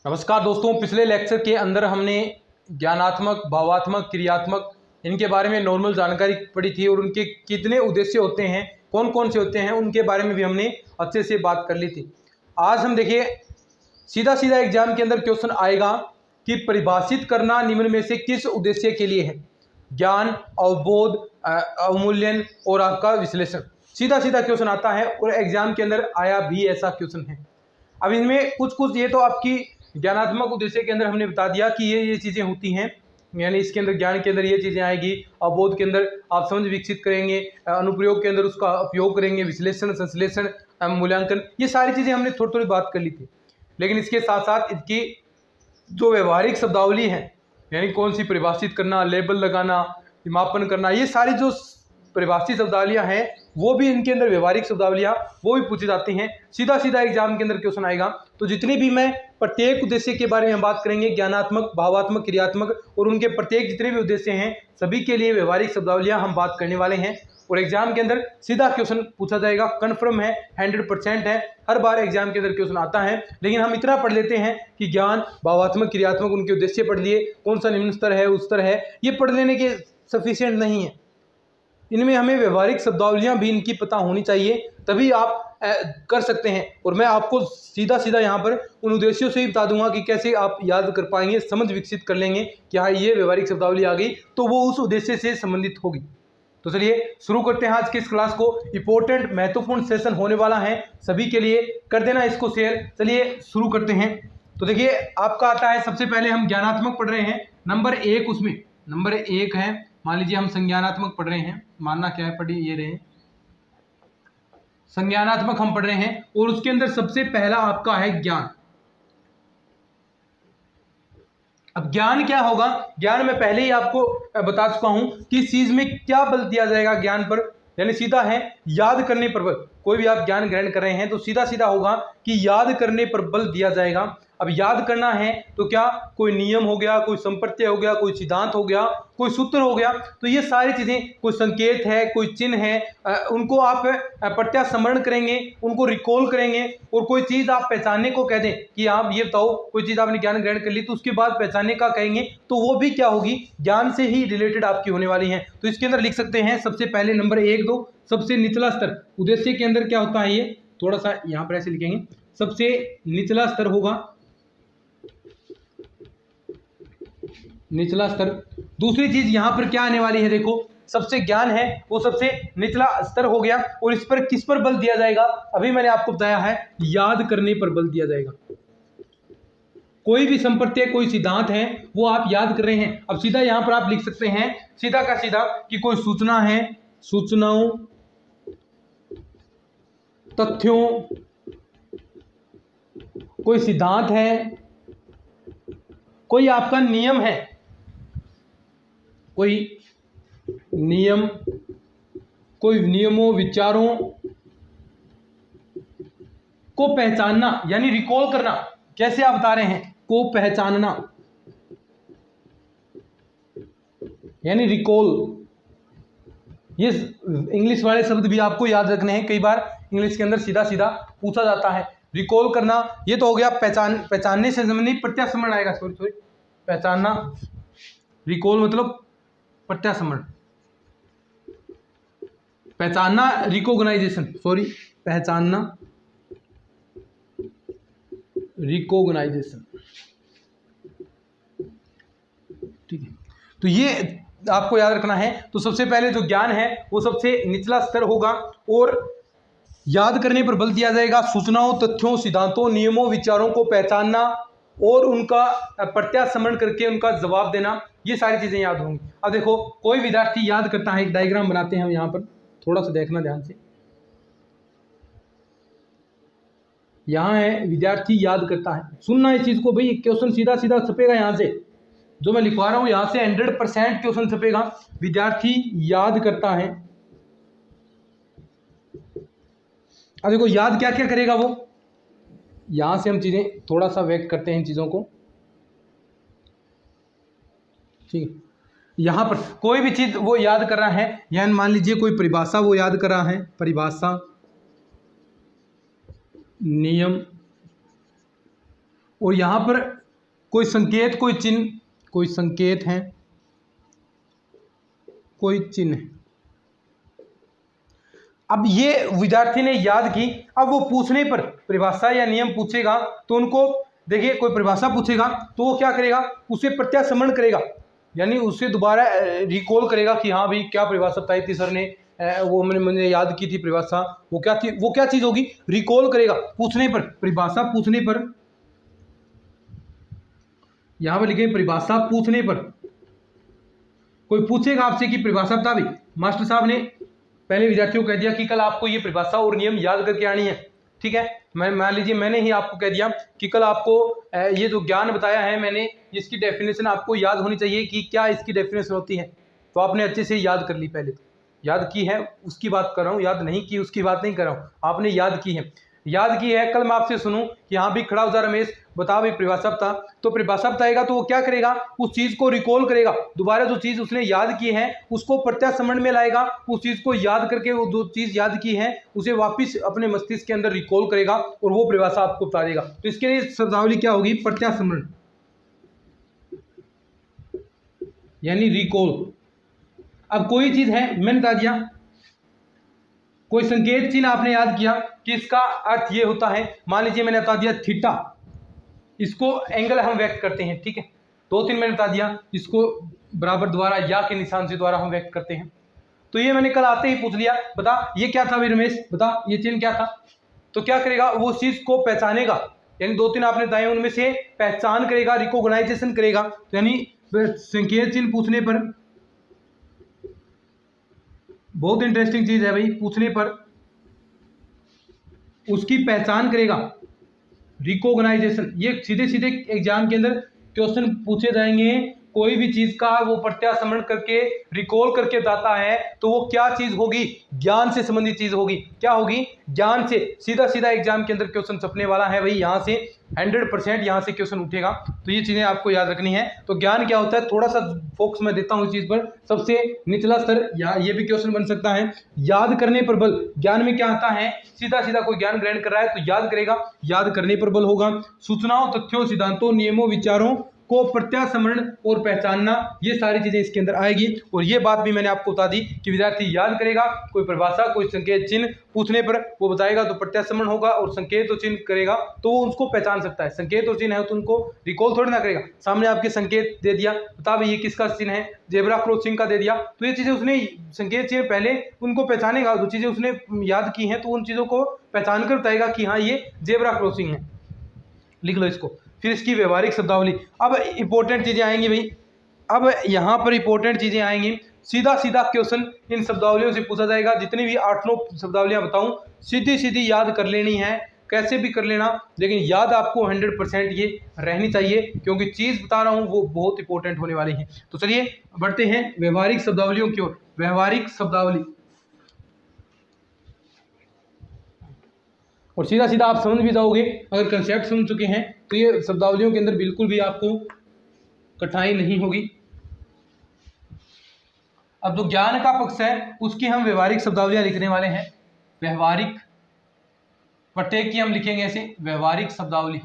नमस्कार दोस्तों, पिछले लेक्चर के अंदर हमने ज्ञानात्मक, भावात्मक, क्रियात्मक इनके बारे में नॉर्मल जानकारी पढ़ी थी और उनके कितने उद्देश्य होते हैं, कौन कौन से होते हैं, उनके बारे में भी हमने अच्छे से बात कर ली थी। आज हम देखिए सीधा सीधा एग्जाम के अंदर क्वेश्चन आएगा कि परिभाषित करना निम्न में से किस उद्देश्य के लिए है। ज्ञान, अवबोध, अवमूल्यन और आपका विश्लेषण, सीधा सीधा क्वेश्चन आता है और एग्जाम के अंदर आया भी ऐसा क्वेश्चन है। अब इनमें कुछ ये तो आपकी ज्ञानात्मक उद्देश्य के अंदर हमने बता दिया कि ये चीज़ें होती हैं, यानी इसके अंदर ज्ञान के अंदर ये चीज़ें आएगी। अवबोध के अंदर आप समझ विकसित करेंगे, अनुप्रयोग के अंदर उसका उपयोग करेंगे, विश्लेषण, संश्लेषण, मूल्यांकन, ये सारी चीज़ें हमने थोड़ी थोड़ी बात कर ली थी। लेकिन इसके साथ साथ इसकी जो व्यवहारिक शब्दावली है, यानी कौन सी परिभाषित करना, लेबल लगाना, मापन करना, ये सारी जो परिभाषित शब्दावलियाँ हैं वो भी इनके अंदर व्यवहारिक शब्दावलियाँ वो भी पूछी जाती हैं। सीधा सीधा एग्जाम के अंदर क्वेश्चन आएगा। तो जितने भी मैं प्रत्येक उद्देश्य के बारे में बात करेंगे, ज्ञानात्मक, भावात्मक, क्रियात्मक और उनके प्रत्येक जितने भी उद्देश्य हैं सभी के लिए व्यवहारिक शब्दावलियाँ हम बात करने वाले हैं। और एग्जाम के अंदर सीधा क्वेश्चन पूछा जाएगा, कन्फर्म है, 100% है, हर बार एग्जाम के अंदर क्वेश्चन आता है। लेकिन हम इतना पढ़ लेते हैं कि ज्ञान, भावात्मक, क्रियात्मक, उनके उद्देश्य पढ़ लिए, कौन सा निम्न स्तर है, उस स्तर है, ये पढ़ लेने के सफिशिएंट नहीं है। इनमें हमें व्यवहारिक शब्दावलियाँ भी इनकी पता होनी चाहिए, तभी आप कर सकते हैं। और मैं आपको सीधा सीधा यहाँ पर उन उद्देश्यों से ही बता दूंगा कि कैसे आप याद कर पाएंगे, समझ विकसित कर लेंगे कि हाँ ये व्यवहारिक शब्दावली आ गई तो वो उस उद्देश्य से संबंधित होगी। तो चलिए शुरू करते हैं आज की इस क्लास को। इंपॉर्टेंट, महत्वपूर्ण सेशन होने वाला है सभी के लिए, कर देना इसको शेयर। चलिए शुरू करते हैं। तो देखिए आपका आता है, सबसे पहले हम ज्ञानात्मक पढ़ रहे हैं, नंबर 1, उसमें नंबर 1 है, मान लीजिए हम संज्ञानात्मक पढ़ रहे हैं, मानना क्या है, पढ़िए ये रहे संज्ञानात्मक हम पढ़ रहे हैं और उसके अंदर सबसे पहला आपका है ज्ञान। अब ज्ञान क्या होगा, ज्ञान मैं पहले ही आपको बता चुका हूं कि इस चीज में क्या बल दिया जाएगा ज्ञान पर, यानी सीधा है याद करने पर बल। कोई भी आप ज्ञान ग्रहण कर रहे हैं तो सीधा सीधा होगा कि याद करने पर बल दिया जाएगा। अब याद करना है तो क्या कोई नियम हो गया, कोई संप्रत्यय हो गया, कोई सिद्धांत हो गया, कोई सूत्र हो गया, तो ये सारी चीजें, कोई संकेत है, कोई चिन्ह है, उनको आप प्रत्यास्मरण करेंगे, उनको रिकॉल करेंगे। और कोई चीज आप पहचानने को कह दें कि आप ये बताओ, कोई चीज आपने ज्ञान ग्रहण कर ली तो उसके बाद पहचानने का कहेंगे, तो वो भी क्या होगी, ज्ञान से ही रिलेटेड आपकी होने वाली है। तो इसके अंदर लिख सकते हैं सबसे पहले नंबर 1, 2 सबसे निचला स्तर। उद्देश्य के अंदर क्या होता है, ये थोड़ा सा यहाँ पर ऐसे लिखेंगे, सबसे निचला स्तर होगा, निचला स्तर। दूसरी चीज यहां पर क्या आने वाली है, देखो सबसे ज्ञान है वो सबसे निचला स्तर हो गया और इस पर किस पर बल दिया जाएगा, अभी मैंने आपको बताया है याद करने पर बल दिया जाएगा। कोई भी संप्रत्यय, कोई सिद्धांत है वो आप याद कर रहे हैं। अब सीधा यहां पर आप लिख सकते हैं सीधा का सीधा कि कोई सूचना है, सूचनाओं, तथ्यों, कोई सिद्धांत है, कोई आपका नियम है, कोई नियम, कोई नियमों, विचारों को पहचानना, यानी रिकॉल करना। कैसे आप बता रहे हैं, को पहचानना, यानी रिकॉल। ये इंग्लिश वाले शब्द भी आपको याद रखने हैं, कई बार इंग्लिश के अंदर सीधा सीधा पूछा जाता है। रिकॉल करना ये तो हो गया पहचानने से संबंधित, प्रत्यास्मरण आएगा, सॉरी पहचानना, रिकॉल मतलब प्रत्यास्मरण, पहचानना, रिकॉग्नाइजेशन, सॉरी पहचानना, रिकॉग्नाइजेशन, ठीक है। तो ये आपको याद रखना है। तो सबसे पहले जो ज्ञान है वो सबसे निचला स्तर होगा और याद करने पर बल दिया जाएगा। सूचनाओं, तथ्यों, सिद्धांतों, नियमों, विचारों को पहचानना और उनका प्रत्यास्मरण करके उनका जवाब देना, ये सारी चीजें याद होंगी। अब देखो कोई विद्यार्थी याद करता है, एक डायग्राम बनाते हैं हम यहाँ पर, थोड़ा सा देखना ध्यान से। यहाँ है विद्यार्थी याद करता है, सुनना इस चीज को भाई, क्वेश्चन सीधा सीधा छपेगा यहाँ से, जो मैं लिखवा रहा हूँ यहाँ से 100% क्वेश्चन छपेगा। विद्यार्थी याद करता है। अब देखो याद क्या क्या करेगा वो, यहां से हम चीजें थोड़ा सा व्यक्त करते हैं इन चीजों को, ठीक है। यहां पर कोई भी चीज वो याद कर रहा है, यानी मान लीजिए कोई परिभाषा वो याद कर रहा है, परिभाषा, नियम, और यहाँ पर कोई संकेत, कोई चिन्ह, कोई संकेत है, कोई चिन्ह। अब ये विद्यार्थी ने याद की, अब वो पूछने पर परिभाषा या नियम पूछेगा तो उनको देखिए, कोई परिभाषा पूछेगा तो वो क्या करेगा, उसे प्रत्यास्मरण करेगा, यानी उसे दोबारा रिकॉल करेगा कि हाँ भाई क्या परिभाषा बताई थी सर ने, वो मैंने याद की थी परिभाषा, वो क्या थी, वो क्या चीज़ होगी, रिकॉल करेगा पूछने पर, परिभाषा पूछने पर। यहाँ पर लिखे परिभाषा पूछने पर, कोई पूछेगा आपसे कि परिभाषा बता भाई, मास्टर साहब ने पहले विद्यार्थियों को कह दिया कि कल आपको ये परिभाषा और नियम याद करके आनी है, ठीक है। मैं मान लीजिए मैंने ही आपको कह दिया कि कल आपको ये जो ज्ञान बताया है मैंने, इसकी डेफिनेशन आपको याद होनी चाहिए कि क्या इसकी डेफिनेशन होती है, तो आपने अच्छे से याद कर ली, पहले तो याद की है उसकी बात कर रहा हूँ, याद नहीं की उसकी बात नहीं कर रहा हूँ, आपने याद की है, याद की है। कल मैं आपसे सुनूं कि हाँ भी खड़ा हो जा रमेश, बता भाई परिभाषा बता, तो परिभाषा बताएगा तो वो क्या करेगा, उस चीज़ को रिकॉल करेगा, दोबारा जो चीज़ उसने याद की है उसको प्रत्यास्मरण में लाएगा, उस चीज़ को याद करके वो जो चीज़ याद की है उसे वापस अपने मस्तिष्क के अंदर रिकॉल करेगा और वो परिभाषा आपको बता देगा। तो इसके लिए शब्दावली क्या होगी, प्रत्यास्मरण यानी रिकॉल। अब कोई चीज़ है, मैंने बता दिया, कोई संकेत चिन्ह आपने याद किया कि इसका अर्थ ये होता है, मान लीजिए मैंने बता दिया थीटा, इसको एंगल हम व्यक्त करते हैं, ठीक है, 2-3 मैंने बता दिया, इसको बराबर द्वारा या के निशान से द्वारा हम व्यक्त करते हैं। तो ये मैंने कल आते ही पूछ लिया, बता ये क्या था रमेश, बता ये चिन्ह क्या था, तो क्या करेगा वो चीज को पहचानेगा, यानी 2-3 आपने बताए उनमें से पहचान करेगा, रिकॉग्नाइजेशन करेगा, तो यानी संकेत चिन्ह पूछने पर, बहुत इंटरेस्टिंग चीज है भाई, पूछने पर उसकी पहचान करेगा, रिकॉग्नाइजेशन। ये सीधे सीधे एग्जाम के अंदर क्वेश्चन पूछे जाएंगे, कोई भी चीज का वो प्रत्यास्मरण करके रिकॉल करके बताता है तो वो क्या चीज होगी, ज्ञान से संबंधित चीज होगी, क्या होगी, ज्ञान से। सीधा सीधा एग्जाम के अंदर क्वेश्चन छपने वाला है भाई, यहाँ से 100% यहाँ से क्वेश्चन उठेगा, तो ये चीजें आपको याद रखनी है। तो ज्ञान क्या होता है, थोड़ा सा फोकस मैं देता हूँ इस चीज पर, सबसे निचला स्तर, ये भी क्वेश्चन बन सकता है, याद करने पर बल। ज्ञान में क्या आता है, सीधा सीधा कोई ज्ञान ग्रहण कर रहा है तो याद करेगा, याद करने पर बल होगा। सूचनाओं, तथ्यों, सिद्धांतों, नियमों, विचारों को प्रत्यास्मरण और पहचानना, ये सारी चीजें इसके अंदर आएगी। और ये बात भी मैंने आपको बता दी कि विद्यार्थी याद करेगा, कोई परिभाषा, कोई संकेत चिन्ह पूछने पर वो बताएगा तो प्रत्यास्मरण होगा, और संकेत और चिन्ह करेगा तो वो उसको पहचान सकता है। संकेत और चिन्ह है तो उनको रिकॉल थोड़ी ना करेगा, सामने आपके संकेत दे दिया, बता भाई ये किसका चिन्ह है, जेब्रा क्रॉसिंग का दे दिया, तो ये चीजें उसने संकेत चिन्ह पहले उनको पहचानेगा, जो चीजें उसने याद की हैं तो उन चीजों को पहचान कर बताएगा कि हाँ ये जेब्रा क्रॉसिंग है, लिख लो इसको। फिर इसकी व्यवहारिक शब्दावली, अब इंपॉर्टेंट चीजें आएंगी भाई, अब यहाँ पर इंपॉर्टेंट चीजें आएंगी, सीधा सीधा क्वेश्चन इन शब्दावलियों से पूछा जाएगा। जितनी भी 8-9 शब्दावलियां बताऊं सीधी सीधी याद कर लेनी है, कैसे भी कर लेना, लेकिन याद आपको 100% ये रहनी चाहिए, क्योंकि चीज बता रहा हूं वो बहुत इंपॉर्टेंट होने वाली है। तो चलिए बढ़ते हैं व्यवहारिक शब्दावलियों की ओर। व्यवहारिक शब्दावली, और सीधा सीधा आप समझ भी जाओगे, अगर कंसेप्ट समझ चुके हैं तो ये शब्दावलियों के अंदर बिल्कुल भी आपको कठिनाई नहीं होगी। अब जो ज्ञान का पक्ष है उसकी हम व्यवहारिक शब्दावलियां लिखने वाले हैं। व्यवहारिक, प्रत्येक की हम लिखेंगे ऐसे, व्यवहारिक शब्दावली।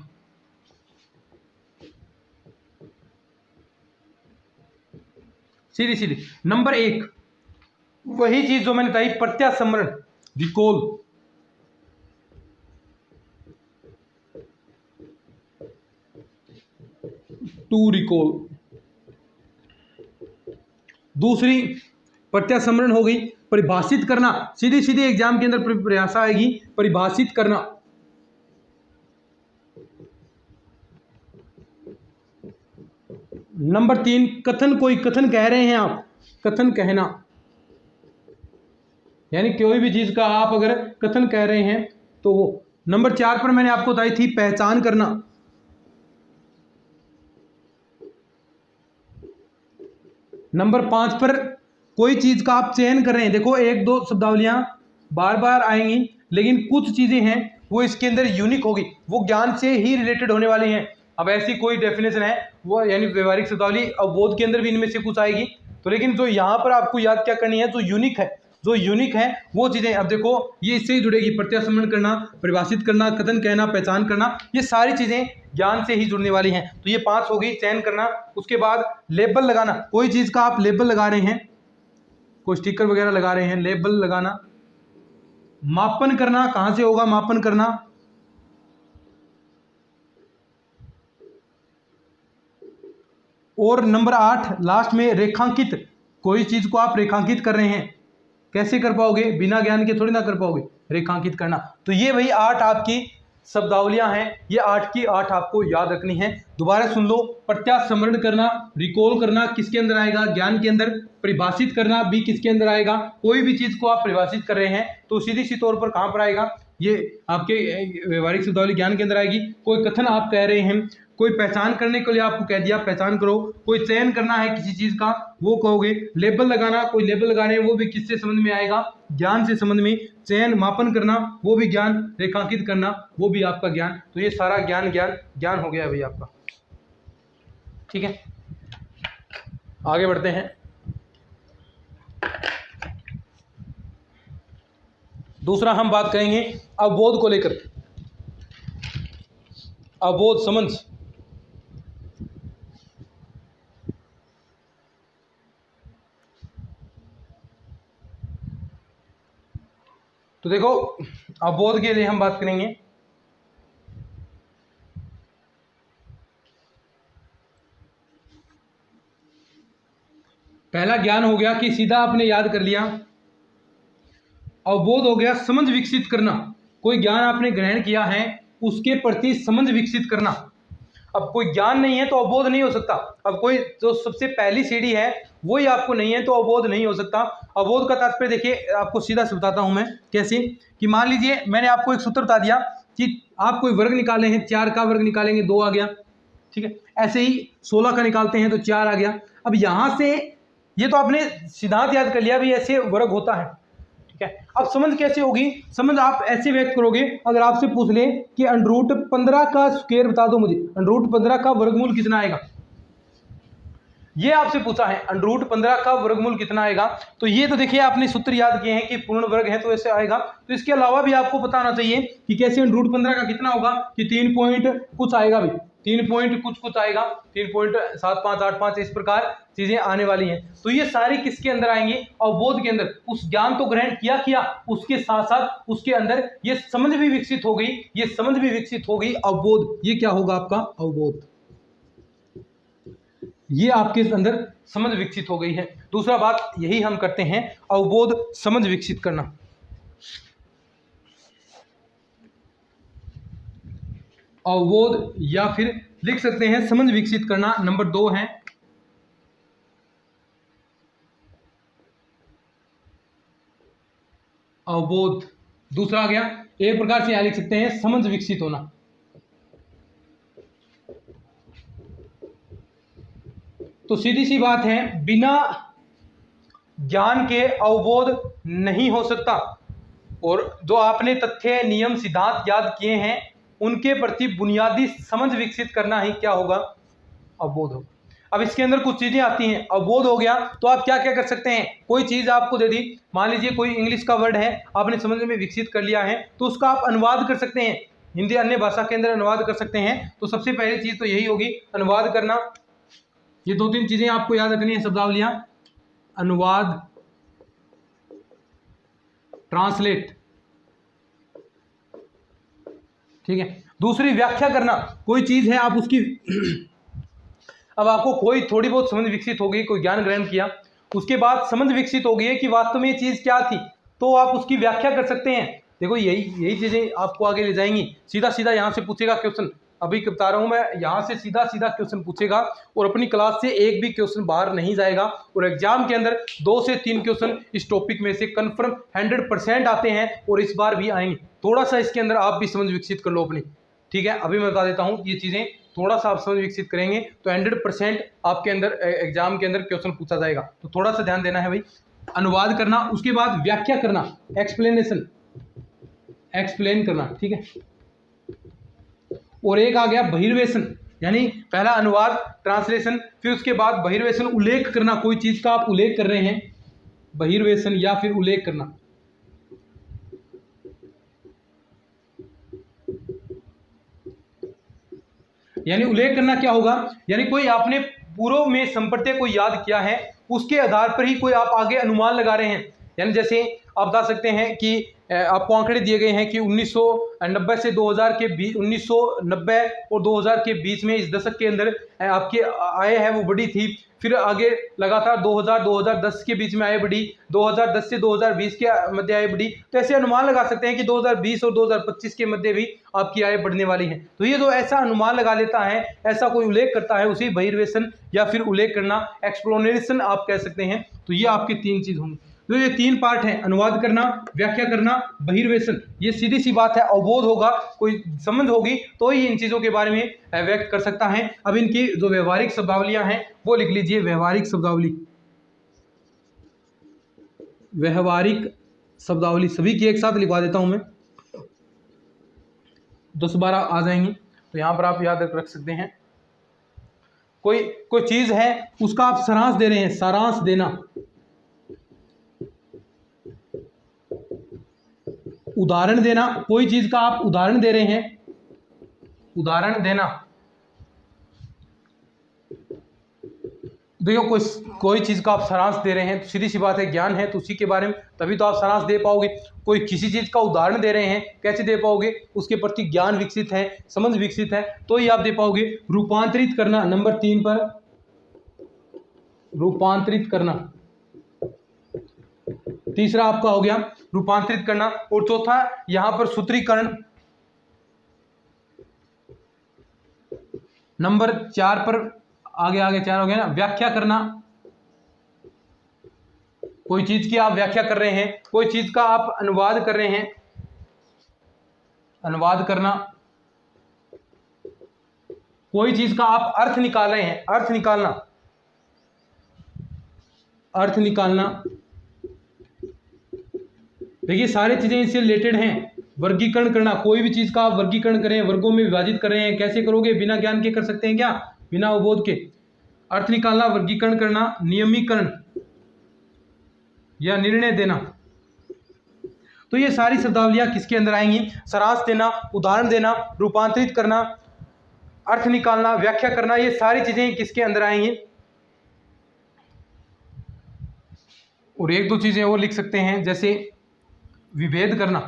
सीधी सीधी नंबर 1, वही चीज जो मैंने बताई, प्रत्यास्मरण, रिकॉल। To recall. दूसरी प्रत्यास्मरण हो गई, परिभाषित करना, सीधी सीधी एग्जाम के अंदर प्रयास आएगी, परिभाषित करना। नंबर 3, कथन, कोई कथन कह रहे हैं आप, कथन कहना, यानी कोई भी चीज का आप अगर कथन कह रहे हैं तो वो। नंबर 4 पर मैंने आपको बताई थी पहचान करना। नंबर 5 पर कोई चीज का आप चयन कर रहे हैं, देखो 1-2 शब्दावलियां बार बार आएंगी, लेकिन कुछ चीजें हैं वो इसके अंदर यूनिक होगी, वो ज्ञान से ही रिलेटेड होने वाली हैं। अब ऐसी कोई डेफिनेशन है वो, यानी व्यवहारिक शब्दावली, अवबोध के अंदर भी इनमें से कुछ आएगी, तो लेकिन जो यहाँ पर आपको याद क्या करनी है, जो यूनिक है, जो यूनिक है वो चीज़ें। अब देखो ये इससे ही जुड़ेगी, प्रत्यास्मरण करना, परिभाषित करना, कथन कहना, पहचान करना, ये सारी चीज़ें ज्ञान से ही जुड़ने वाली हैं। तो ये 5 हो गई, चयन करना। उसके बाद लेबल लगाना, कोई चीज़ का आप लेबल लगा रहे हैं, कोई स्टिकर वगैरह लगा रहे हैं, लेबल लगाना। मापन करना, कहाँ से होगा मापन करना, और नंबर 8 लास्ट में रेखांकित, कोई चीज को आप रेखांकित कर रहे हैं, कैसे कर पाओगे, बिना ज्ञान के थोड़ी ना कर पाओगे, रेखांकित करना। तो ये भाई 8 आपकी शब्दावलियां हैं, ये 8 की 8 आपको याद रखनी है। दोबारा सुन लो, प्रत्यास्मरण करना, रिकॉल करना किसके अंदर आएगा, ज्ञान के अंदर। परिभाषित करना भी किसके अंदर आएगा, कोई भी चीज को आप परिभाषित कर रहे हैं तो सीधी सी तौर पर कहां पर आएगा, ये आपके व्यवहारिक शब्दावली ज्ञान के अंदर आएगी। कोई कथन आप कह रहे हैं, कोई पहचान करने के लिए आपको कह दिया पहचान करो, कोई चयन करना है किसी चीज का वो कहोगे, लेबल लगाना, कोई लेबल लगाने हैं वो भी किससे संबंध में आएगा, ज्ञान से संबंध में। चयन मापन करना वो भी ज्ञान, रेखांकित करना वो भी आपका ज्ञान। तो ये सारा ज्ञान ज्ञान ज्ञान हो गया भाई आपका। ठीक है, आगे बढ़ते हैं। दूसरा हम बात करेंगे अवबोध को लेकर, अवबोध समझ। तो देखो अवबोध के लिए हम बात करेंगे। पहला ज्ञान हो गया कि सीधा आपने याद कर लिया। अवबोध हो गया समझ विकसित करना, कोई ज्ञान आपने ग्रहण किया है उसके प्रति समझ विकसित करना। अब कोई ज्ञान नहीं है तो अवबोध नहीं हो सकता। अब कोई जो सबसे पहली सीढ़ी है वही आपको नहीं है तो अवबोध नहीं हो सकता। अवबोध का तात्पर्य देखिए, आपको सीधा से बताता हूं मैं कैसे, कि मान लीजिए मैंने आपको एक सूत्र बता दिया कि आप कोई वर्ग निकाले हैं, 4 का वर्ग निकालेंगे 2 आ गया, ठीक है। ऐसे ही 16 का निकालते हैं तो 4 आ गया। अब यहां से ये तो आपने सिद्धांत याद कर लिया भी ऐसे वर्ग होता है, ठीक है। अब समझ कैसे होगी, समझ आप ऐसे व्यक्त करोगे, अगर आपसे पूछ ले कि √15 का स्क्वायर बता दो मुझे, √15 का वर्गमूल कितना आएगा, ये आपसे पूछा है √15 का वर्गमूल कितना आएगा। तो ये तो देखिए आपने सूत्र याद किए हैं कि पूर्ण वर्ग है तो ऐसे आएगा। तो इसके अलावा भी आपको पता होना चाहिए कि कैसे √15 का कितना होगा, कि 3 पॉइंट कुछ आएगा भाई, 3 पॉइंट कुछ आएगा, 3.7585 इस प्रकार चीजें आने वाली हैं। तो ये सारी किसके अंदर आएंगी, अवबोध के अंदर। उस ज्ञान तो ग्रहण किया उसके साथ साथ उसके अंदर ये समझ भी विकसित हो गई, ये समझ भी विकसित हो गई, अवबोध। ये क्या होगा आपका अवबोध, ये आपके अंदर समझ विकसित हो गई है। दूसरा बात यही हम करते हैं, अवबोध समझ विकसित करना। अवबोध या फिर लिख सकते हैं समझ विकसित करना, नंबर 2 है। अवबोध दूसरा आ गया, एक प्रकार से यहां लिख सकते हैं समझ विकसित होना। तो सीधी सी बात है, बिना ज्ञान के अवबोध नहीं हो सकता। और जो आपने तथ्य नियम सिद्धांत याद किए हैं उनके प्रति बुनियादी समझ विकसित करना ही क्या होगा, अवबोध होगा। अब इसके अंदर कुछ चीजें आती हैं, अवबोध हो गया तो आप क्या क्या कर सकते हैं, कोई चीज आपको दे दी, मान लीजिए कोई इंग्लिश का वर्ड है आपने समझ में विकसित कर लिया है, तो उसका आप अनुवाद कर सकते हैं, हिंदी अन्य भाषा के अंदर अनुवाद कर सकते हैं। तो सबसे पहली चीज तो यही होगी, अनुवाद करना। ये 2-3 चीजें आपको याद रखनी है शब्दावलियां, अनुवाद, ट्रांसलेट, ठीक है। दूसरी व्याख्या करना, कोई चीज है आप उसकी अब आपको कोई थोड़ी बहुत समझ विकसित हो गई, कोई ज्ञान ग्रहण किया, उसके बाद समझ विकसित हो गई है कि वास्तव में ये चीज क्या थी, तो आप उसकी व्याख्या कर सकते हैं। देखो यही चीजें आपको आगे ले जाएंगी। सीधा सीधा यहां से पूछेगा क्वेश्चन, अभी बता रहा हूं मैं, यहां से सीधा सीधा क्वेश्चन पूछेगा और अपनी क्लास से एक भी क्वेश्चन बाहर नहीं जाएगा। और एग्जाम के अंदर 2 से 3 क्वेश्चन इस टॉपिक में से कंफर्म 100% आते हैं और इस बार भी आएंगे। थोड़ा सा इसके अंदर आप भी समझ विकसित कर लो अपनी, ठीक है। अभी मैं बता देता हूं, ये चीजें थोड़ा सा आप समझ विकसित करेंगे तो 100% आपके अंदर एग्जाम के अंदर क्वेश्चन पूछा जाएगा। तो थोड़ा सा ध्यान देना है भाई। अनुवाद करना, उसके बाद व्याख्या करना, एक्सप्लेनेशन, एक्सप्लेन करना, ठीक है। और एक आ गया बहिर्वेशन, यानी पहला अनुवाद ट्रांसलेशन, फिर उसके बाद बहिर्वेशन, उल्लेख करना, कोई चीज का आप उल्लेख कर रहे हैं, बहिर्वेशन या फिर उल्लेख करना। यानी उल्लेख करना क्या होगा, यानी कोई आपने पूर्व में संप्रत्यय को याद किया है, उसके आधार पर ही कोई आप आगे अनुमान लगा रहे हैं। यानी जैसे आप बता सकते हैं कि आपको आंकड़े दिए गए हैं कि 1990 से 2000 के बीच, 1990 और 2000 के बीच में इस दशक के अंदर आपकी आय है वो बढ़ी थी। फिर आगे लगातार 2000-2010 के बीच में आय बढ़ी, 2010 से 2020 के मध्य आय बढ़ी। तो ऐसे अनुमान लगा सकते हैं कि 2020 और 2025 के मध्य भी आपकी आय बढ़ने वाली है। तो ये जो ऐसा अनुमान लगा लेता है, ऐसा कोई उल्लेख करता है, उसी बहिर्वेशन या फिर उल्लेख करना, एक्सप्लेनेशन आप कह सकते हैं। तो ये आपकी तीन चीज होंगी। तो ये तीन पार्ट है, अनुवाद करना, व्याख्या करना, बहिर्वेशन। ये सीधी सी बात है, अवबोध होगा, कोई समझ होगी तो ही इन चीजों के बारे में व्यक्त कर सकता है। अब इनकी जो व्यवहारिक शब्दावलियां हैं वो लिख लीजिए। व्यवहारिक शब्दावली, व्यवहारिक शब्दावली सभी की एक साथ लिखवा देता हूं मैं, 10-12 आ जाएंगी। तो यहां पर आप याद रख सकते हैं। कोई चीज है उसका आप सारांश दे रहे हैं, सारांश देना। उदाहरण देना, कोई चीज का आप उदाहरण दे रहे हैं, उदाहरण देना। देखो कोई चीज का आप सारांश दे रहे हैं तो सीधी सी बात है, ज्ञान है तो उसी के बारे में, तभी तो आप सारांश दे पाओगे। कोई किसी चीज का उदाहरण दे रहे हैं, कैसे दे पाओगे, उसके प्रति ज्ञान विकसित है, समझ विकसित है, तो ही आप दे पाओगे। रूपांतरित करना, नंबर 3 पर, रूपांतरित करना। तीसरा आपका हो गया रूपांतरित करना, और चौथा यहां पर सूत्रीकरण। नंबर 4 पर, आगे 4 हो गया ना, व्याख्या करना। कोई चीज की आप व्याख्या कर रहे हैं, कोई चीज का आप अनुवाद कर रहे हैं, अनुवाद करना। कोई चीज का आप अर्थ निकाल रहे हैं, अर्थ निकालना, अर्थ निकालना। देखिए सारी चीजें इससे रिलेटेड हैं। वर्गीकरण करना, कोई भी चीज का आप वर्गीकरण करें, वर्गों में विभाजित कर रहे हैं, कैसे करोगे, बिना ज्ञान के कर सकते हैं क्या, बिना अवबोध के। अर्थ निकालना, वर्गीकरण करना, नियमीकरण या निर्णय देना। तो ये सारी शब्दावलियां किसके अंदर आएंगी, सारांश देना, उदाहरण देना, रूपांतरित करना, अर्थ निकालना, व्याख्या करना, ये सारी चीजें किसके अंदर आएंगी। और एक दो चीजें और लिख सकते हैं, जैसे विभेद करना,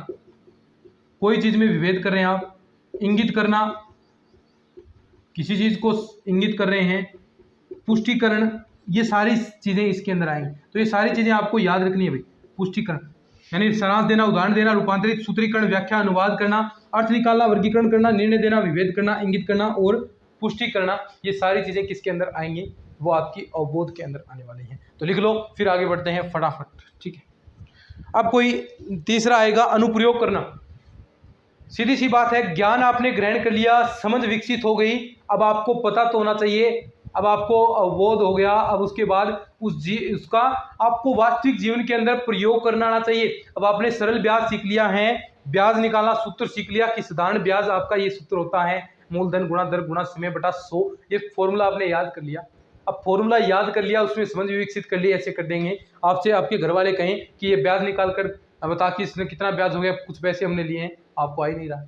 कोई चीज में विभेद कर रहे हैं आप, इंगित करना, किसी चीज को इंगित कर रहे हैं, पुष्टिकरण, ये सारी चीजें इसके अंदर आएंगी। तो ये सारी चीजें आपको याद रखनी है भाई। पुष्टिकरण यानी सारांश देना, उदाहरण देना, रूपांतरित, सूत्रीकरण, व्याख्या, अनुवाद करना, अर्थ निकालना, वर्गीकरण करना, निर्णय देना, विभेद करना, इंगित करना और पुष्टि करना, ये सारी चीजें किसके अंदर आएंगी, वो आपकी अवबोध के अंदर आने वाली हैं। तो लिख लो, फिर आगे बढ़ते हैं फटाफट, ठीक है। अब कोई तीसरा आएगा, अनुप्रयोग करना। सीधी सी बात है, ज्ञान आपने ग्रहण कर लिया, समझ विकसित हो गई, अब आपको पता तो होना चाहिए, अब आपको अवबोध हो गया, अब उसके बाद उसका आपको वास्तविक जीवन के अंदर प्रयोग करना आना चाहिए। अब आपने सरल ब्याज सीख लिया है, ब्याज निकालना सूत्र सीख लिया कि साधारण ब्याज आपका ये सूत्र होता है, मूलधन गुणा दर गुणा समय बटा 100, ये फॉर्मूला आपने याद कर लिया। अब फॉर्मूला याद कर लिया, उसमें समझ विकसित कर ली, ऐसे कर देंगे। आपसे आपके घर वाले कहें कि ये ब्याज निकाल कर बता कि इसने कितना ब्याज हो गया, कुछ पैसे हमने लिए हैं, आपको आ ही नहीं रहा,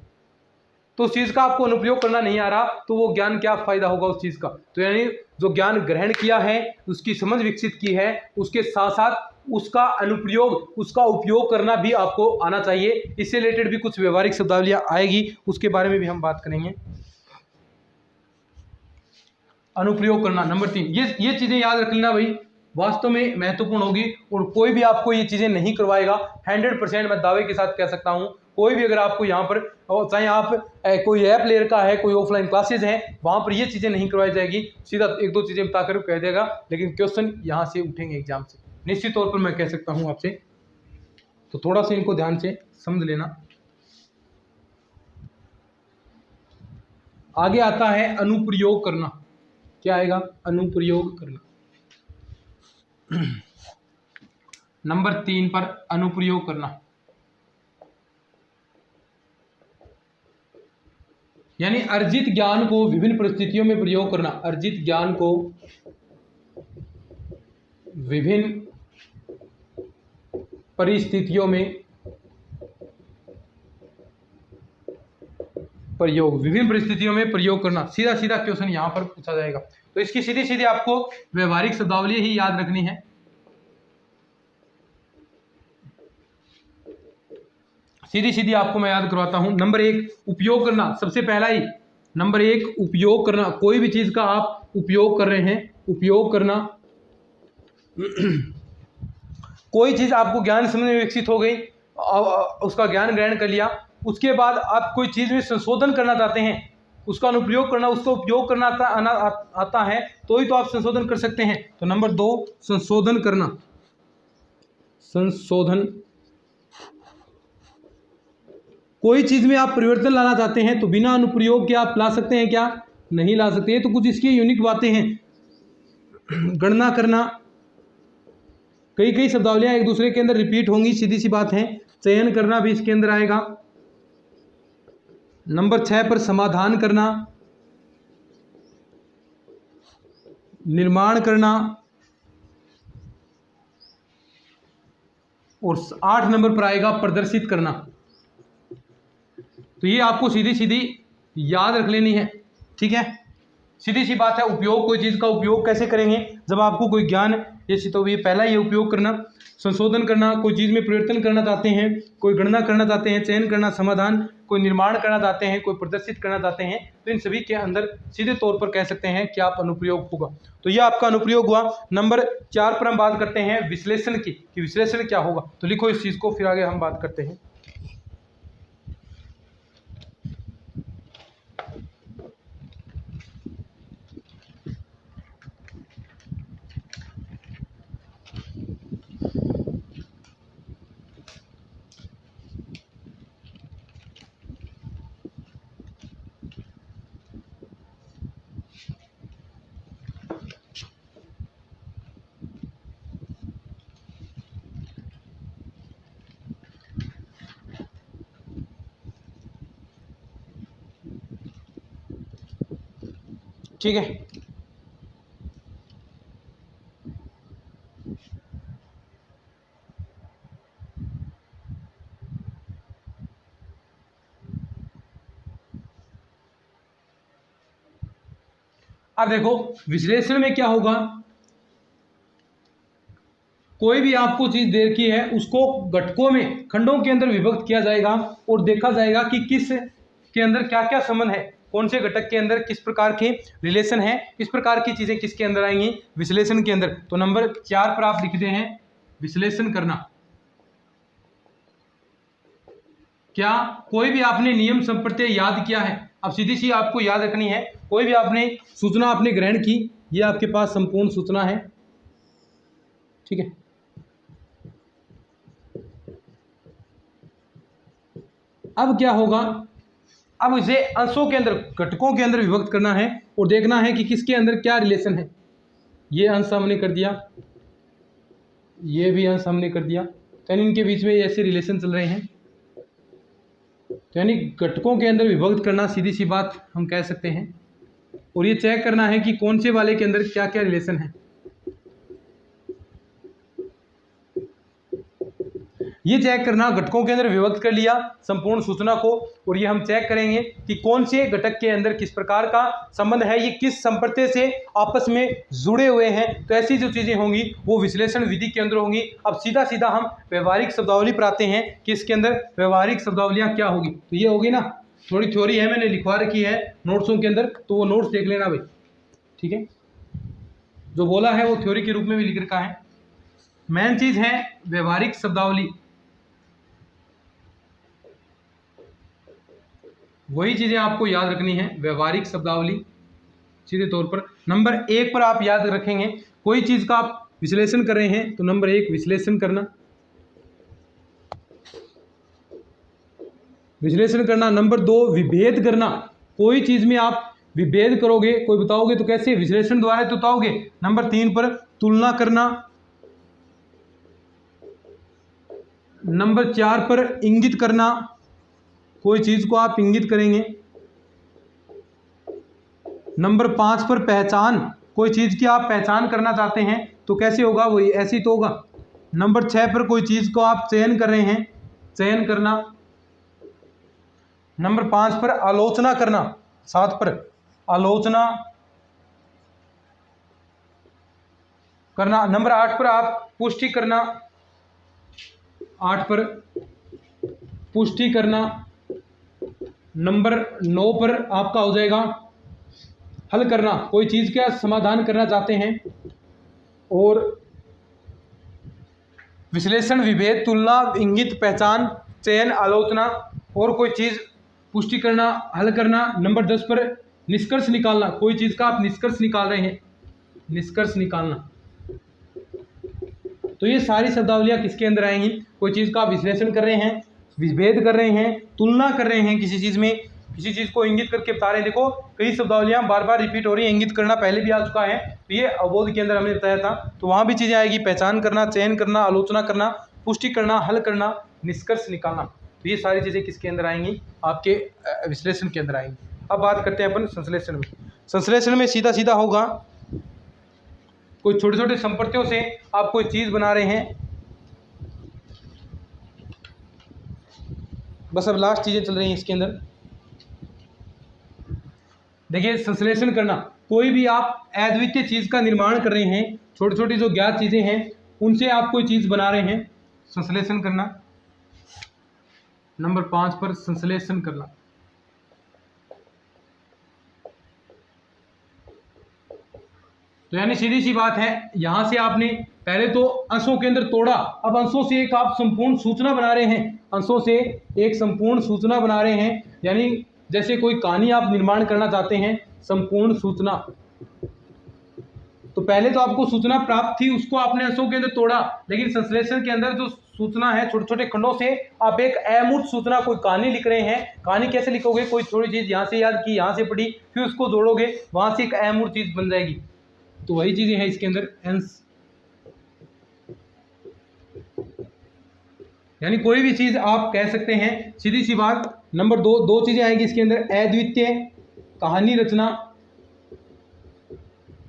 तो उस चीज़ का आपको अनुप्रयोग करना नहीं आ रहा, तो वो ज्ञान क्या फायदा होगा उस चीज़ का। तो यानी जो ज्ञान ग्रहण किया है, उसकी समझ विकसित की है, उसके साथ साथ उसका अनुप्रयोग, उसका उपयोग करना भी आपको आना चाहिए। इससे रिलेटेड भी कुछ व्यवहारिक शब्दावलियां आएगी, उसके बारे में भी हम बात करेंगे। अनुप्रयोग करना नंबर 3, ये चीजें याद रख लेना भाई, वास्तव में महत्वपूर्ण होगी। और कोई भी आपको ये चीजें नहीं करवाएगा, 100% मैं दावे के साथ कह सकता हूं। कोई भी अगर आपको यहाँ पर, चाहे आप कोई ऐप लेयर का है, कोई ऑफलाइन क्लासेज है, वहां पर ये चीजें नहीं करवाई जाएगी, सीधा एक दो चीजें बताकर कह देगा, लेकिन क्वेश्चन यहाँ से उठेंगे एग्जाम से, निश्चित तौर पर मैं कह सकता हूँ आपसे। तो थोड़ा सा इनको ध्यान से समझ लेना। आगे आता है अनुप्रयोग करना। क्या आएगा, अनुप्रयोग करना। नंबर 3 पर अनुप्रयोग करना, यानी अर्जित ज्ञान को विभिन्न परिस्थितियों में प्रयोग करना। अर्जित ज्ञान को विभिन्न परिस्थितियों में प्रयोग, विभिन्न परिस्थितियों में प्रयोग करना, सीधा सीधा क्वेश्चन यहाँ पर पूछा जाएगा। तो इसकी सीधी सीधी आपको व्यवहारिक शब्दावली ही याद रखनी है। सीधी सीधी आपको मैं याद करवाता हूं। नंबर 1 उपयोग करना, सबसे पहला ही नंबर 1 उपयोग करना। कोई भी चीज का आप उपयोग कर रहे हैं, उपयोग करना। कोई चीज आपको ज्ञान समझ में विकसित हो गई, उसका ज्ञान ग्रहण कर लिया, उसके बाद आप कोई चीज में संशोधन करना चाहते हैं, उसका अनुप्रयोग करना, उसका उपयोग करना आता है, तो ही तो आप संशोधन कर सकते हैं। तो नंबर 2 संशोधन करना, संशोधन। कोई चीज में आप परिवर्तन लाना चाहते हैं तो बिना अनुप्रयोग के आप ला सकते हैं क्या? नहीं ला सकते। तो कुछ इसकी यूनिक बातें हैं। गणना करना, कई कई शब्दावलियां एक दूसरे के अंदर रिपीट होंगी, सीधी सी बात है। चयन करना भी इसके अंदर आएगा। नंबर 6 पर समाधान करना, निर्माण करना, और 8 नंबर पर आएगा प्रदर्शित करना। तो ये आपको सीधी सीधी याद रख लेनी है, ठीक है। सीधी सी बात है। उपयोग, कोई चीज़ का उपयोग कैसे करेंगे जब आपको कोई ज्ञान, जैसे तो ये पहला ये उपयोग करना, संशोधन करना, कोई चीज़ में परिवर्तन करना चाहते हैं, कोई गणना करना चाहते हैं, चयन करना, समाधान, कोई निर्माण करना चाहते हैं, कोई प्रदर्शित करना चाहते हैं, तो इन सभी के अंदर सीधे तौर पर कह सकते हैं कि आप अनुप्रयोग होगा। तो ये आपका अनुप्रयोग हुआ। नंबर 4 पर हम बात करते हैं विश्लेषण की, कि विश्लेषण क्या होगा। तो लिखो इस चीज़ को, फिर आगे हम बात करते हैं। ठीक है। अब देखो विश्लेषण में क्या होगा। कोई भी आपको चीज दे रखी है, उसको घटकों में, खंडों के अंदर विभक्त किया जाएगा और देखा जाएगा कि किस के अंदर क्या क्या संबंध है, कौन से घटक के अंदर किस प्रकार के रिलेशन है, किस प्रकार की चीजें किसके अंदर आएंगी विश्लेषण के अंदर। तो नंबर 4 पर आप लिखते हैं विश्लेषण करना। क्या कोई भी आपने नियम संप्रत्यय याद किया है? अब सीधी सी आपको याद रखनी है। कोई भी आपने सूचना आपने ग्रहण की, ये आपके पास संपूर्ण सूचना है, ठीक है। अब क्या होगा, अब इसे अंशों के अंदर, घटकों के अंदर विभक्त करना है और देखना है कि किसके अंदर क्या रिलेशन है। ये अंश हमने कर दिया, ये भी अंश हमने कर दिया, यानी इनके बीच में ऐसे रिलेशन चल रहे हैं। यानी घटकों के अंदर विभक्त करना, सीधी सी बात हम कह सकते हैं। और ये चेक करना है कि कौन से वाले के अंदर क्या क्या रिलेशन है। ये चेक करना, घटकों के अंदर विभक्त कर लिया संपूर्ण सूचना को, और ये हम चेक करेंगे कि कौन से घटक के अंदर किस प्रकार का संबंध है, ये किस संप्रत्यय से आपस में जुड़े हुए हैं। तो ऐसी जो चीजें होंगी वो विश्लेषण विधि के अंदर होंगी। अब सीधा सीधा हम व्यवहारिक शब्दावली पर आते हैं कि इसके अंदर व्यवहारिक शब्दावलियां क्या होगी। तो ये होगी ना, थोड़ी थ्योरी है, मैंने लिखवा रखी है नोट्सों के अंदर, तो वो नोट्स देख लेना भाई, ठीक है। जो बोला है वो थ्योरी के रूप में भी लिख रखा है। मेन चीज है व्यवहारिक शब्दावली, वही चीजें आपको याद रखनी है। व्यवहारिक शब्दावली सीधे तौर पर नंबर 1 पर आप याद रखेंगे। कोई चीज का आप विश्लेषण कर रहे हैं तो नंबर 1 विश्लेषण करना, विश्लेषण करना। नंबर 2 विभेद करना। कोई चीज में आप विभेद करोगे, कोई बताओगे तो कैसे, विश्लेषण द्वारा तो बताओगे। नंबर 3 पर तुलना करना। नंबर 4 पर इंगित करना, कोई चीज को आप इंगित करेंगे। नंबर 5 पर पहचान, कोई चीज की आप पहचान करना चाहते हैं तो कैसे होगा, वही ऐसी तो होगा। नंबर 6 पर कोई चीज़ को आप चयन कर रहे हैं, चयन करना। नंबर 5 पर आलोचना करना, 7 पर आलोचना करना। नंबर 8 पर आप पुष्टि करना, 8 पर पुष्टि करना। नंबर 9 पर आपका हो जाएगा हल करना, कोई चीज़ का समाधान करना चाहते हैं। और विश्लेषण, विभेद, तुलना, इंगित, पहचान, चयन, आलोचना और कोई चीज़ पुष्टि करना, हल करना। नंबर 10 पर निष्कर्ष निकालना, कोई चीज़ का आप निष्कर्ष निकाल रहे हैं, निष्कर्ष निकालना। तो ये सारी शब्दावलियाँ किसके अंदर आएंगी? कोई चीज़ का आप विश्लेषण कर रहे हैं, विभेद कर रहे हैं, तुलना कर रहे हैं किसी चीज़ में, किसी चीज़ को इंगित करके बता रहे हैं। देखो कई शब्दावलियाँ बार बार रिपीट हो रही हैं, इंगित करना पहले भी आ चुका है, तो ये अवबोध के अंदर हमने बताया था, तो वहाँ भी चीज़ें आएगी, पहचान करना, चयन करना, आलोचना करना, पुष्टि करना, हल करना, निष्कर्ष निकालना। तो ये सारी चीज़ें किसके अंदर आएंगी? आपके विश्लेषण के अंदर आएंगी। अब बात करते हैं अपन संश्लेषण में। संश्लेषण में सीधा सीधा होगा, कोई छोटे छोटे संपत्तियों से आप कोई चीज़ बना रहे हैं। बस अब लास्ट चीज़ें चल रही हैं इसके अंदर। देखिए संश्लेषण करना, कोई भी आप अद्वितीय चीज़ का निर्माण कर रहे हैं, छोटी छोटी जो ज्ञात चीज़ें हैं उनसे आप कोई चीज़ बना रहे हैं, संश्लेषण करना। नंबर 5 पर संश्लेषण करना। तो यानी सीधी सी बात है, यहां से आपने पहले तो अंशों के अंदर तोड़ा, अब अंशों से एक आप संपूर्ण सूचना बना रहे हैं, अंशों से एक संपूर्ण सूचना बना रहे हैं। यानी जैसे कोई कहानी आप निर्माण करना चाहते हैं, संपूर्ण सूचना, तो पहले तो आपको सूचना प्राप्त थी, उसको आपने अंशों के अंदर तोड़ा, लेकिन संश्लेषण के अंदर जो सूचना है छोटे छोटे खंडों से आप एक अमूर्त सूचना, कोई कहानी लिख रहे हैं। कहानी कैसे लिखोगे? कोई थोड़ी चीज़ यहाँ से याद की, यहाँ से पढ़ी, फिर उसको जोड़ोगे, वहाँ से एक अमूर्त चीज़ बन जाएगी। तो वही चीज़ें हैं इसके अंदर अंश। यानी कोई भी चीज़ आप कह सकते हैं, सीधी सी बात। नंबर 2, दो चीज़ें आएंगी इसके अंदर, अद्वितीय कहानी रचना,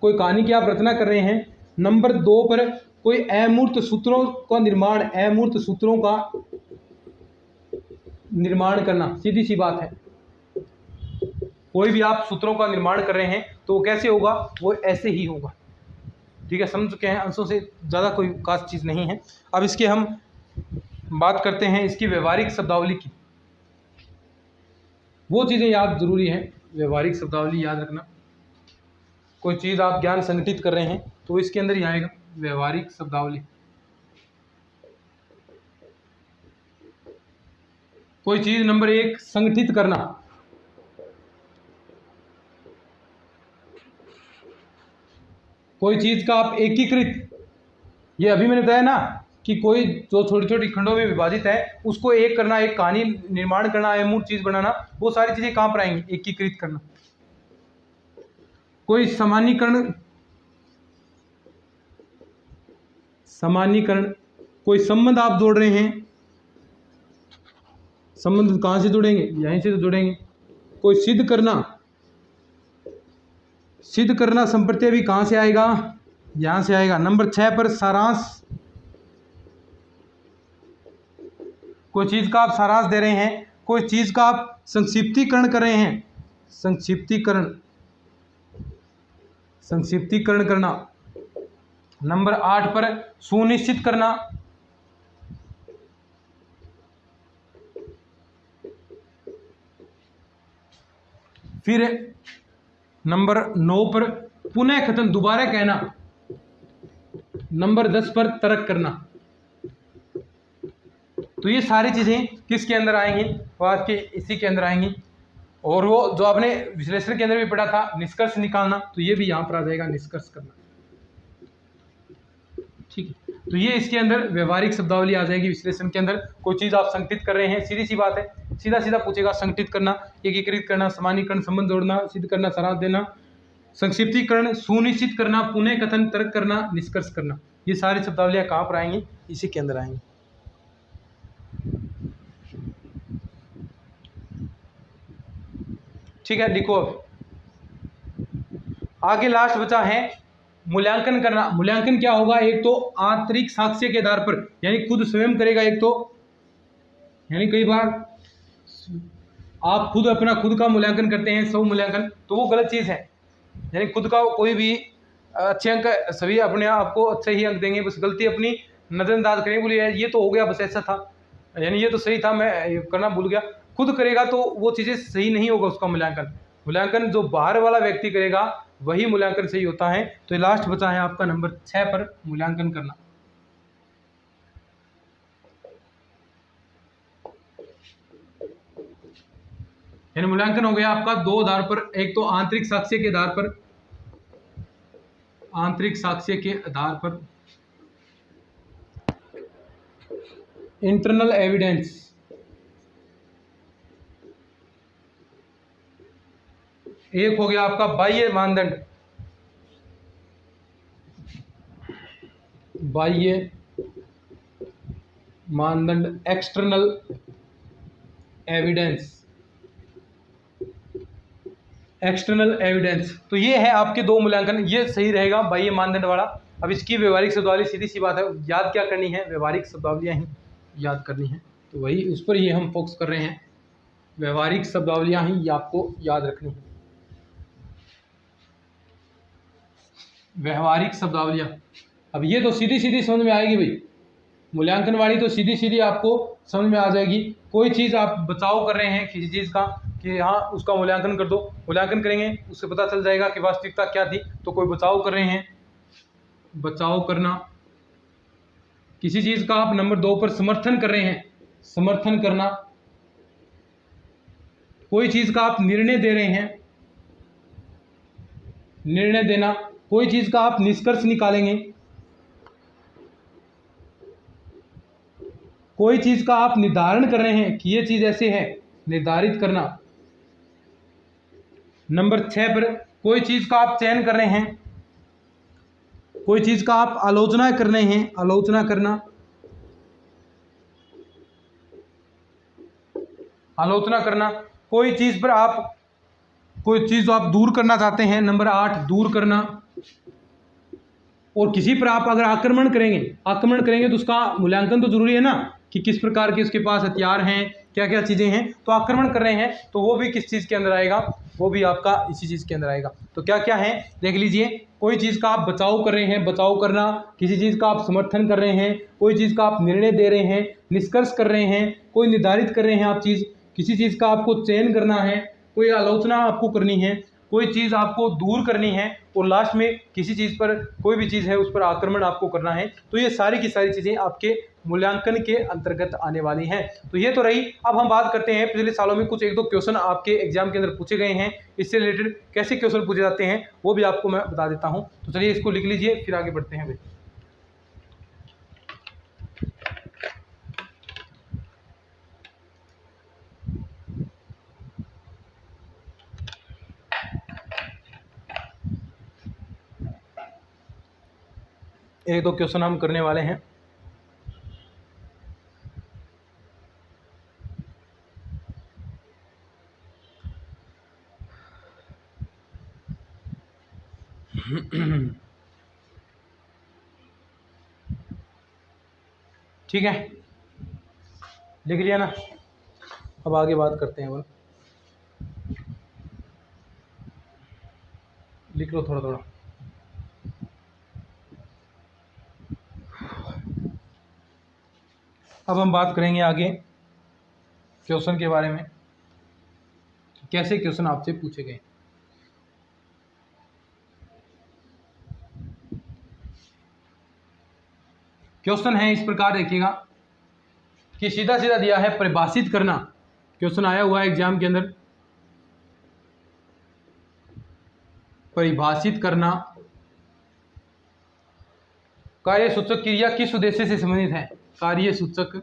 कोई कहानी की आप रचना कर रहे हैं। नंबर 2 पर कोई अमूर्त सूत्रों का निर्माण, अमूर्त सूत्रों का निर्माण करना, सीधी सी बात है। कोई भी आप सूत्रों का निर्माण कर रहे हैं तो वो कैसे होगा? वो ऐसे ही होगा। ठीक है, समझ चुके हैं, अंशों से ज़्यादा कोई खास चीज़ नहीं है। अब इसके हम बात करते हैं इसकी व्यवहारिक शब्दावली की। वो चीज़ें याद जरूरी है, व्यवहारिक शब्दावली याद रखना। कोई चीज़ आप ज्ञान संगठित कर रहे हैं तो इसके अंदर ही आएगा व्यवहारिक शब्दावली। कोई चीज़ नंबर 1 संगठित करना, कोई चीज़ का आप एकीकृत, ये अभी मैंने बताया ना कि कोई जो छोटी छोटी खंडों में विभाजित है उसको एक करना, एक कहानी निर्माण करना, अमूर्त चीज़ बनाना, वो सारी चीज़ें कहाँ पर आएंगी? एकीकृत करना। कोई सामान्यीकरण, सामान्यीकरण, कोई संबंध आप जोड़ रहे हैं, संबंध कहाँ से जुड़ेंगे? यहीं से तो जुड़ेंगे। कोई सिद्ध करना, सिद्ध करना संप्रत्यय भी कहाँ से आएगा? यहाँ से आएगा। नंबर 6 पर सारांश, कोई चीज़ का आप सारांश दे रहे हैं, कोई चीज़ का आप संक्षिप्तीकरण कर रहे हैं, संक्षिप्तीकरण, संक्षिप्तीकरण करना। नंबर 8 पर सुनिश्चित करना, फिर नंबर 9 पर पुनः कथन, दोबारा कहना। नंबर 10 पर तर्क करना। तो ये सारी चीज़ें किसके अंदर आएंगी? वो आपके इसी के अंदर आएंगी। और वो जो आपने विश्लेषण के अंदर भी पढ़ा था, निष्कर्ष निकालना, तो ये भी यहाँ पर आ जाएगा, निष्कर्ष करना। ठीक है, तो ये इसके अंदर व्यवहारिक शब्दावली आ जाएगी। विश्लेषण के अंदर कोई चीज़ आप संगठित कर रहे हैं, सीधी सी बात है, सीधा सीधा पूछेगा, संगठित करना, एकीकृत करना, सामान्यीकरण, संबंध जोड़ना, सिद्ध करना, सारांश देना, संक्षिप्तीकरण, सुनिश्चित करना, पुनः कथन, तर्क करना, निष्कर्ष करना। ये सारी शब्दावलियाँ कहाँ पर आएंगी? इसी के अंदर आएंगी। ठीक है, लिखो। अब आगे लास्ट बचा है मूल्यांकन करना, मूल्यांकन क्या होगा, एक तो आंतरिक साक्ष्य के आधार पर, यानी खुद स्वयं करेगा एक तो, यानी कई बार आप खुद अपना खुद का मूल्यांकन करते हैं, स्व मूल्यांकन, तो वो गलत चीज़ है। यानी खुद का कोई भी अच्छे अंक, सभी अपने आप को अच्छे ही अंक देंगे, बस गलती अपनी नज़रअंदाज करेंगे, बोलिए ये तो हो गया, बस ऐसा था, यानी ये तो सही था, मैं ये करना भूल गया। खुद करेगा तो वो चीज़ें सही नहीं होगा उसका मूल्यांकन। मूल्यांकन जो बाहर वाला व्यक्ति करेगा वही मूल्यांकन सही होता है। तो लास्ट बचा है आपका नंबर 6 पर मूल्यांकन करना। यानी मूल्यांकन हो गया आपका दो आधार पर, एक तो आंतरिक साक्ष्य के आधार पर, आंतरिक साक्ष्य के आधार पर, इंटरनल एविडेंस, एक हो गया आपका बाह्य मानदंड, बाह्य मानदंड, एक्सटर्नल एविडेंस, एक्सटर्नल एविडेंस। तो ये है आपके दो मूल्यांकन, ये सही रहेगा बाह्य मानदंड वाला। अब इसकी व्यवहारिक शब्दावली सीधी सी बात है, याद क्या करनी है, व्यवहारिक शब्दावलियां ही याद करनी है, तो वही उस पर ही हम फोकस कर रहे हैं, व्यवहारिक शब्दावलियां ही आपको याद रखनी है, व्यवहारिक शब्दावलियां। अब ये तो सीधी सीधी समझ में आएगी भाई, मूल्यांकन वाली तो सीधी सीधी आपको समझ में आ जाएगी। कोई चीज़ आप बचाव कर रहे हैं किसी चीज़ का कि हाँ उसका मूल्यांकन कर दो, मूल्यांकन करेंगे उससे पता चल जाएगा कि वास्तविकता क्या थी, तो कोई बचाव कर रहे हैं, बचाव करना। किसी चीज़ का आप नंबर 2 पर समर्थन कर रहे हैं, समर्थन करना। कोई चीज़ का आप निर्णय दे रहे हैं, निर्णय देना। कोई चीज़ का आप निष्कर्ष निकालेंगे, कोई चीज़ का आप निर्धारण कर रहे हैं कि ये चीज़ ऐसे है, निर्धारित करना। नंबर 6 पर कोई चीज़ का आप चयन कर रहे हैं, कोई चीज़ का आप आलोचना कर रहे हैं, आलोचना करना, आलोचना करना। कोई चीज़ पर आप, कोई चीज़ आप दूर करना चाहते हैं, नंबर 8 दूर करना। और किसी पर आप अगर आक्रमण करेंगे तो उसका मूल्यांकन तो जरूरी है ना, कि किस प्रकार के उसके पास हथियार हैं, क्या क्या चीज़ें हैं, तो आक्रमण कर रहे हैं तो वो भी किस चीज़ के अंदर आएगा, वो भी आपका इसी चीज़ के अंदर आएगा। तो क्या क्या है देख लीजिए, कोई चीज़ का आप बचाव कर रहे हैं, बचाव करना। किसी चीज़ का आप समर्थन कर रहे हैं, कोई चीज़ का आप निर्णय दे रहे हैं, निष्कर्ष कर रहे हैं, कोई निर्धारित कर रहे हैं आप चीज़, किसी चीज़ का आपको चयन करना है, कोई आलोचना आपको करनी है, कोई चीज़ आपको दूर करनी है, और लास्ट में किसी चीज़ पर, कोई भी चीज़ है उस पर आक्रमण आपको करना है। तो ये सारी की सारी चीज़ें आपके मूल्यांकन के अंतर्गत आने वाली हैं। तो ये तो रही। अब हम बात करते हैं पिछले सालों में कुछ एक दो क्वेश्चन आपके एग्जाम के अंदर पूछे गए हैं, इससे रिलेटेड कैसे क्वेश्चन पूछे जाते हैं वो भी आपको मैं बता देता हूँ। तो चलिए इसको लिख लीजिए, फिर आगे बढ़ते हैं भाई। एक दो क्वेश्चन हम करने वाले हैं। ठीक है, लिख लिया ना, अब आगे बात करते हैं। बोल लिख लो थोड़ा थोड़ा। अब हम बात करेंगे आगे क्वेश्चन के बारे में, कैसे क्वेश्चन आपसे पूछे गए। क्वेश्चन है इस प्रकार, देखिएगा कि सीधा सीधा दिया है परिभाषित करना। क्वेश्चन आया हुआ है एग्जाम के अंदर, परिभाषित करना। कार्य सूचक क्रिया किस उद्देश्य से संबंधित है, कार्य सूचक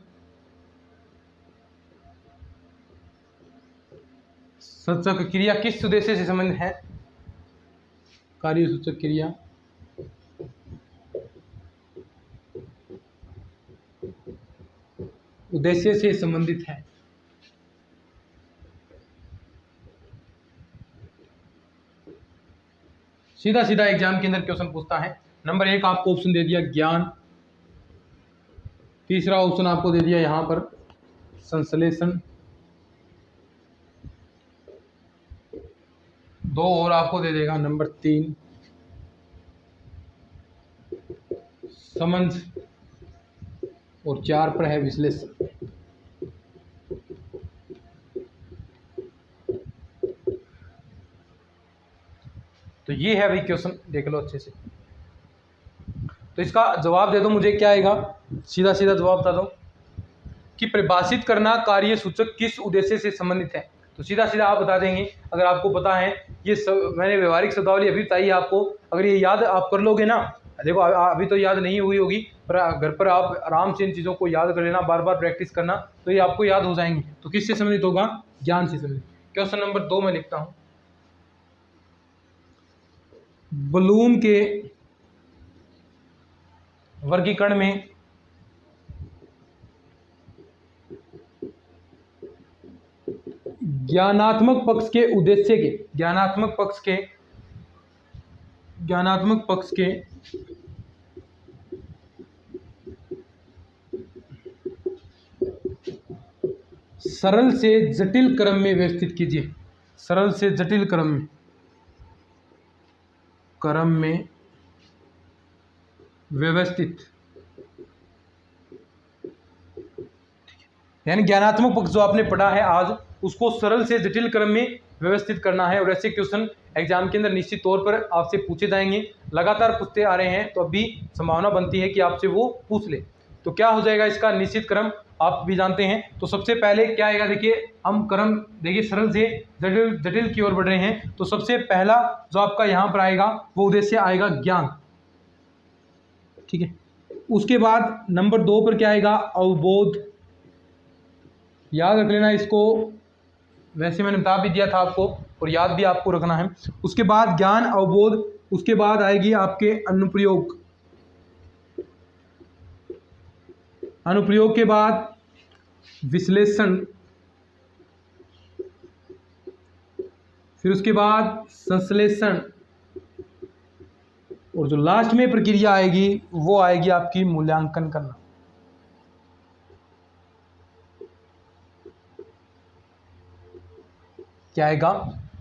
क्रिया किस उद्देश्य से संबंधित है, कार्य सूचक क्रिया उद्देश्य से संबंधित है। सीधा सीधा एग्जाम के अंदर क्वेश्चन पूछता है। नंबर 1 आपको ऑप्शन दे दिया ज्ञान, तीसरा ऑप्शन आपको दे दिया यहाँ पर संश्लेषण, 2 और आपको दे देगा नंबर 3 समझ, और 4 पर है विश्लेषण। तो ये है भाई क्वेश्चन, देख लो अच्छे से। तो इसका जवाब दे दो मुझे, क्या आएगा, सीधा सीधा जवाब बता दो कि परिभाषित करना कार्य सूचक किस उद्देश्य से संबंधित है। तो सीधा सीधा आप बता देंगे अगर आपको पता है। ये मैंने व्यवहारिक शब्दावली अभी बताई आपको, अगर ये याद आप कर लोगे ना, देखो अभी तो याद नहीं हुई होगी, पर घर पर आप आराम से इन चीज़ों को याद कर लेना, बार बार प्रैक्टिस करना, तो ये आपको याद हो जाएंगी। तो किससे संबंधित होगा, ज्ञान से संबंधित। क्वेश्चन नंबर 2 में लिखता हूँ, ब्लूम के वर्गीकरण में ज्ञानात्मक पक्ष के सरल से जटिल क्रम में व्यवस्थित कीजिए। सरल से जटिल क्रम में व्यवस्थित, यानी ज्ञानात्मक पक्ष जो आपने पढ़ा है आज, उसको सरल से जटिल क्रम में व्यवस्थित करना है। और ऐसे क्वेश्चन एग्जाम के अंदर निश्चित तौर पर आपसे पूछे जाएंगे, लगातार पूछते आ रहे हैं, तो अभी संभावना बनती है कि आपसे वो पूछ ले। तो क्या हो जाएगा इसका निश्चित क्रम, आप भी जानते हैं। तो सबसे पहले क्या आएगा, देखिए हम क्रम देखिए सरल से जटिल की ओर बढ़ रहे हैं। तो सबसे पहला जो आपका यहाँ पर आएगा वो उद्देश्य आएगा ज्ञान, ठीक है। उसके बाद नंबर 2 पर क्या आएगा, अवबोध, याद रख लेना इसको, वैसे मैंने बता भी दिया था आपको और याद भी आपको रखना है। उसके बाद ज्ञान, अवबोध, उसके बाद आएगी आपके अनुप्रयोग, अनुप्रयोग के बाद विश्लेषण, फिर उसके बाद संश्लेषण, और जो लास्ट में प्रक्रिया आएगी वो आएगी आपकी मूल्यांकन करना। क्या आएगा,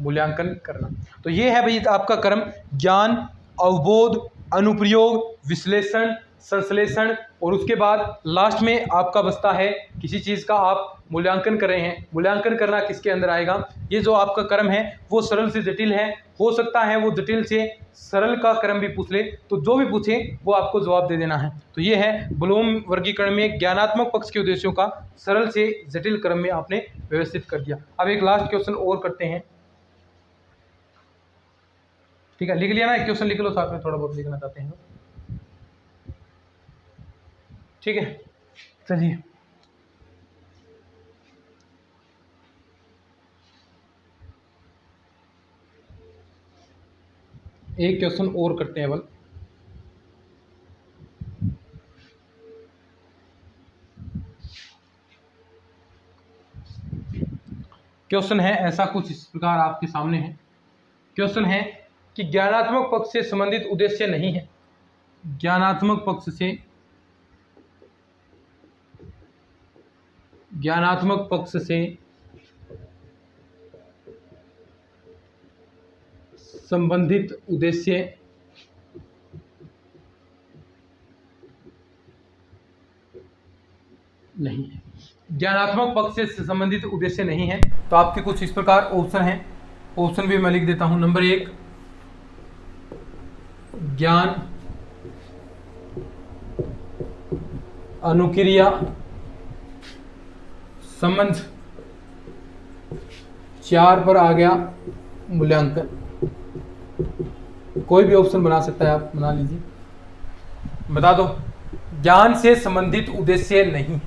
मूल्यांकन करना। तो ये है भाई आपका क्रम, ज्ञान, अवबोध, अनुप्रयोग, विश्लेषण, संश्लेषण, और उसके बाद लास्ट में आपका बचता है किसी चीज़ का आप मूल्यांकन कर रहे हैं। मूल्यांकन करना किसके अंदर आएगा, ये जो आपका क्रम है वो सरल से जटिल है, हो सकता है वो जटिल से सरल का क्रम भी पूछ ले, तो जो भी पूछे वो आपको जवाब दे देना है। तो ये है ब्लूम वर्गीकरण में ज्ञानात्मक पक्ष के उद्देश्यों का सरल से जटिल क्रम में आपने व्यवस्थित कर दिया। अब एक लास्ट क्वेश्चन और करते हैं, ठीक है, लिख लिया ना, एक क्वेश्चन लिख लो, साथ में थोड़ा बहुत लिखना चाहते हैं, ठीक है। चलिए एक क्वेश्चन और करते हैं बल। क्वेश्चन है ऐसा कुछ इस प्रकार आपके सामने है। क्वेश्चन है कि ज्ञानात्मक पक्ष से संबंधित उद्देश्य नहीं है, ज्ञानात्मक पक्ष से संबंधित उद्देश्य नहीं है, ज्ञानात्मक पक्ष से संबंधित उद्देश्य नहीं है। तो आपके कुछ इस प्रकार ऑप्शन हैं, ऑप्शन भी मैं लिख देता हूं। नंबर 1 ज्ञान, अनुक्रिया, समझ, 4 पर आ गया मूल्यांकन। कोई भी ऑप्शन बना सकता है, आप बना लीजिए, बता दो। ज्ञान से संबंधित उद्देश्य नहीं,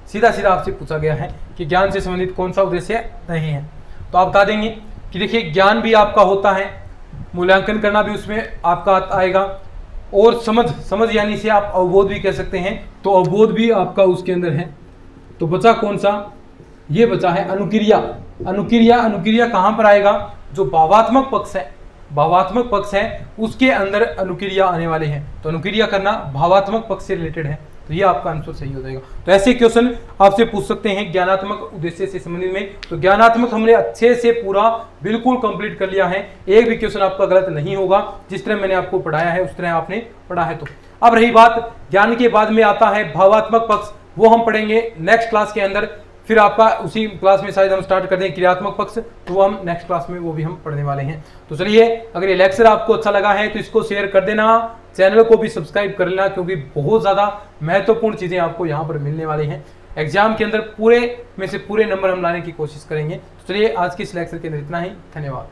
सीधा सीधा आपसे पूछा गया है कि ज्ञान से संबंधित कौन सा उद्देश्य नहीं है। तो आप बता देंगे कि देखिए ज्ञान भी आपका होता है, मूल्यांकन करना भी उसमें आपका आएगा, और समझ यानी से आप अवबोध भी कह सकते हैं, तो अवबोध भी आपका उसके अंदर है। तो बचा कौन सा, ये बचा है अनुक्रिया। अनुक्रिया कहाँ पर आएगा, जो भावात्मक पक्ष है, भावात्मक पक्ष है उसके अंदर अनुक्रिया आने वाले हैं। तो अनुक्रिया करना भावात्मक पक्ष से रिलेटेड है, तो ये आपका आंसर सही हो जाएगा। तो ऐसे क्वेश्चन आपसे पूछ सकते हैं ज्ञानात्मक उद्देश्य से संबंधित में। तो ज्ञानात्मक हमने अच्छे से पूरा बिल्कुल कंप्लीट कर लिया है, एक भी क्वेश्चन आपका गलत नहीं होगा। जिस तरह मैंने आपको पढ़ाया है उस तरह आपने पढ़ा है। तो अब रही बात ज्ञान के बाद में आता है भावात्मक पक्ष, वो हम पढ़ेंगे नेक्स्ट क्लास के अंदर। फिर आपका उसी क्लास में शायद हम स्टार्ट कर दें क्रियात्मक पक्ष, तो वो हम नेक्स्ट क्लास में वो भी हम पढ़ने वाले हैं। तो चलिए, अगर ये लेक्चर आपको अच्छा लगा है तो इसको शेयर कर देना, चैनल को भी सब्सक्राइब कर लेना, क्योंकि बहुत ज़्यादा महत्वपूर्ण चीज़ें आपको यहाँ पर मिलने वाली हैं। एग्जाम के अंदर पूरे में से पूरे नंबर हम लाने की कोशिश करेंगे। तो चलिए, आज की इस लेक्चर के अंदर इतना ही। धन्यवाद।